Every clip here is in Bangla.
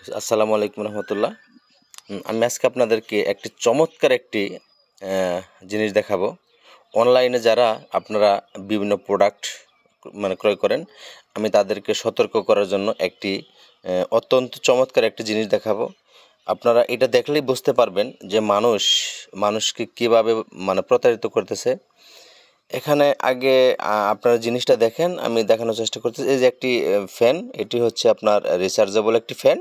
আসসালামু আলাইকুম রহমতুল্লাহ। আমি আজকে আপনাদেরকে একটি চমৎকার একটি জিনিস দেখাবো। অনলাইনে যারা আপনারা বিভিন্ন প্রোডাক্ট ক্রয় করেন, আমি তাদেরকে সতর্ক করার জন্য একটি অত্যন্ত চমৎকার একটি জিনিস দেখাবো। আপনারা এটা দেখলেই বুঝতে পারবেন যে মানুষকে কীভাবে প্রতারিত করতেছে। এখানে আগে আপনারা জিনিসটা দেখেন, আমি দেখানোর চেষ্টা করতেছি। এই যে একটি ফ্যান, এটি হচ্ছে আপনার রিচার্জেবল একটি ফ্যান।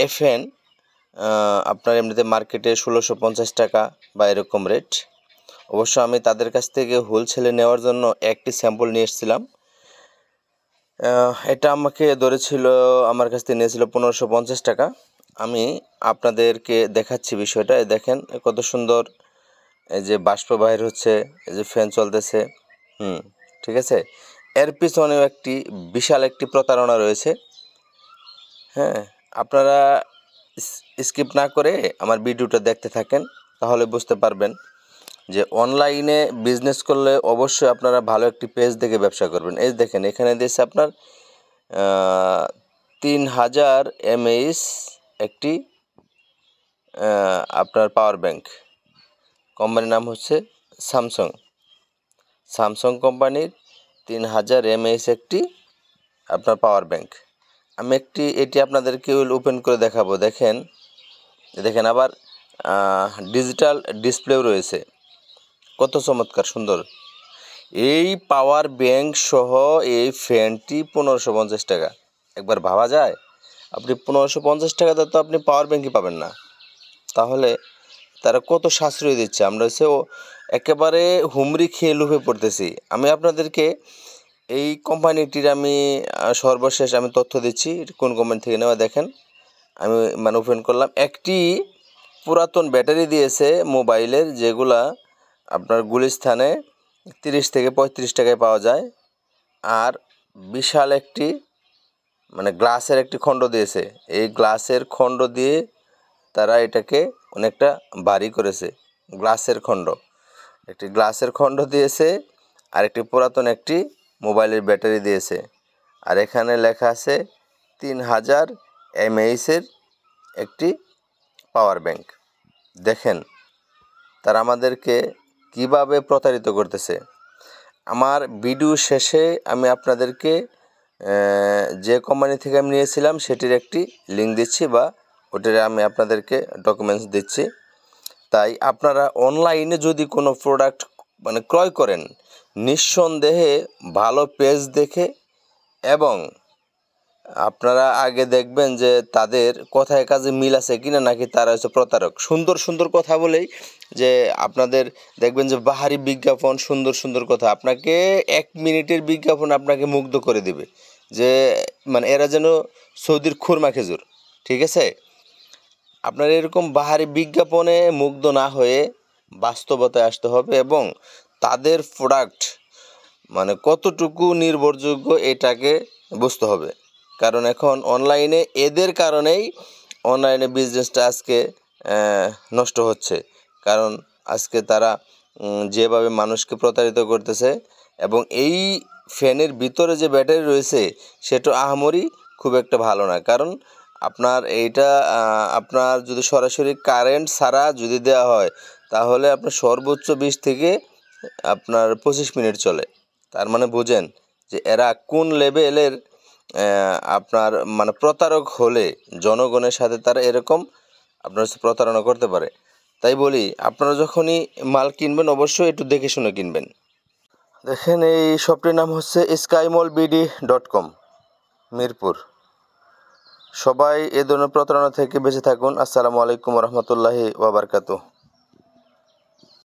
এই ফ্যান আপনার এমনিতে মার্কেটে ১৬৫০ টাকা বা এরকম রেট। অবশ্য আমি তাদের কাছ থেকে হোলসেলে নেওয়ার জন্য একটি স্যাম্পল নিয়ে এসেছিলাম। এটা আমাকে ধরেছিল, আমার কাছ থেকে নিয়েছিল ১৫৫০ টাকা। আমি আপনাদেরকে দেখাচ্ছি বিষয়টা। দেখেন কত সুন্দর, এই যে বাষ্প বাহির হচ্ছে, এই যে ফ্যান চলতেছে। ঠিক আছে, এর পিছনেও একটি বিশাল একটি প্রতারণা রয়েছে। হ্যাঁ, আপনারা স্কিপ না করে আমার ভিডিওটা দেখতে থাকেন, তাহলে বুঝতে পারবেন যে অনলাইনে বিজনেস করলে অবশ্যই আপনারা ভালো একটি পেজ দেখে ব্যবসা করবেন। এই দেখেন, এখানে দিয়েছে আপনার ৩০০০ mAh একটি আপনার পাওয়ার ব্যাংক। কোম্পানির নাম হচ্ছে স্যামসাং কোম্পানির ৩০০০ mAh একটি আপনার পাওয়ার ব্যাংক। আমি এটি আপনাদেরকে ওপেন করে দেখাবো। দেখেন আবার ডিজিটাল ডিসপ্লেও রয়েছে। কত চমৎকার সুন্দর! এই পাওয়ার ব্যাংক সহ এই ফ্যানটি ১৫৫০ টাকা। একবার ভাবা যায়, আপনি ১৫৫০ টাকাতে তো আপনি পাওয়ার ব্যাংকই পাবেন না। তাহলে তারা কত সাশ্রয় দিচ্ছে। আমরা একেবারে হুমড়ি খেয়ে লুপে পড়তেছি। আমি আপনাদেরকে এই কোম্পানিটির সর্বশেষ তথ্য দিচ্ছি, কোন কোম্পানি থেকে নেওয়া। দেখেন, আমি ওপেন করলাম। একটি পুরাতন ব্যাটারি দিয়েছে মোবাইলের, যেগুলা আপনার গুলিস্তানে ৩০ থেকে ৩৫ টাকায় পাওয়া যায়। আর বিশাল একটি গ্লাসের একটি খণ্ড দিয়েছে। এই গ্লাসের খণ্ড দিয়ে তারা এটাকে অনেকটা ভারী করেছে। একটি গ্লাসের খণ্ড দিয়েছে, আর একটি পুরাতন একটি মোবাইলের ব্যাটারি দিয়েছে। আর এখানে লেখা আছে ৩০০০ mAh একটি পাওয়ার ব্যাংক। দেখেন তারা আমাদেরকে কিভাবে প্রতারিত করতেছে। আমার ভিডিও শেষে আমি আপনাদেরকে যে কোম্পানি থেকে আমি নিয়েছিলাম সেটির একটি লিঙ্ক দিচ্ছি, বা ওটার আমি আপনাদেরকে ডকুমেন্টস দিচ্ছি। তাই আপনারা অনলাইনে যদি কোনো প্রোডাক্ট ক্রয় করেন, নিঃসন্দেহে ভালো পেজ দেখে, এবং আপনারা আগে দেখবেন যে তাদের কথায় কাজে মিল আছে কিনা, নাকি তারা হচ্ছে প্রতারক। সুন্দর সুন্দর কথা বলেই যে আপনাদের দেখবেন যে বাহারি বিজ্ঞাপন, সুন্দর সুন্দর কথা, আপনাকে ১ মিনিটের বিজ্ঞাপন আপনাকে মুগ্ধ করে দিবে, যে এরা যেন সৌদির খুরমা খেজুর। ঠিক আছে, আপনার এরকম বাহারি বিজ্ঞাপনে মুগ্ধ না হয়ে বাস্তবতায় আসতে হবে, এবং তাদের প্রোডাক্ট কতটুকু নির্ভরযোগ্য এটাকে বুঝতে হবে। কারণ এখন অনলাইনে এদের কারণেই অনলাইনে বিজনেসটা আজকে নষ্ট হচ্ছে। কারণ আজকে তারা যেভাবে মানুষকে প্রতারিত করতেছে, এবং এই ফ্যানের ভিতরে যে ব্যাটারি রয়েছে সেটা আহামরি খুব একটা ভালো না। কারণ আপনার যদি সরাসরি কারেন্ট ছাড়া যদি দেওয়া হয়, তাহলে আপনার সর্বোচ্চ ২০ থেকে আপনার ২৫ মিনিট চলে। তার বুঝেন যে এরা কোন লেভেলের আপনার প্রতারক হলে জনগণের সাথে তারা এরকম আপনার প্রতারণা করতে পারে। তাই বলি, আপনারা যখনই মাল কিনবেন অবশ্যই একটু দেখে শুনে কিনবেন। দেখেন, এই শপটির নাম হচ্ছে skymallbd.com, মিরপুর। সবাই এ ধরনের প্রতারণা থেকে বেঁচে থাকুন। আসসালামু আলাইকুম রহমতুল্লাহি ওয়া বারাকাতুহু।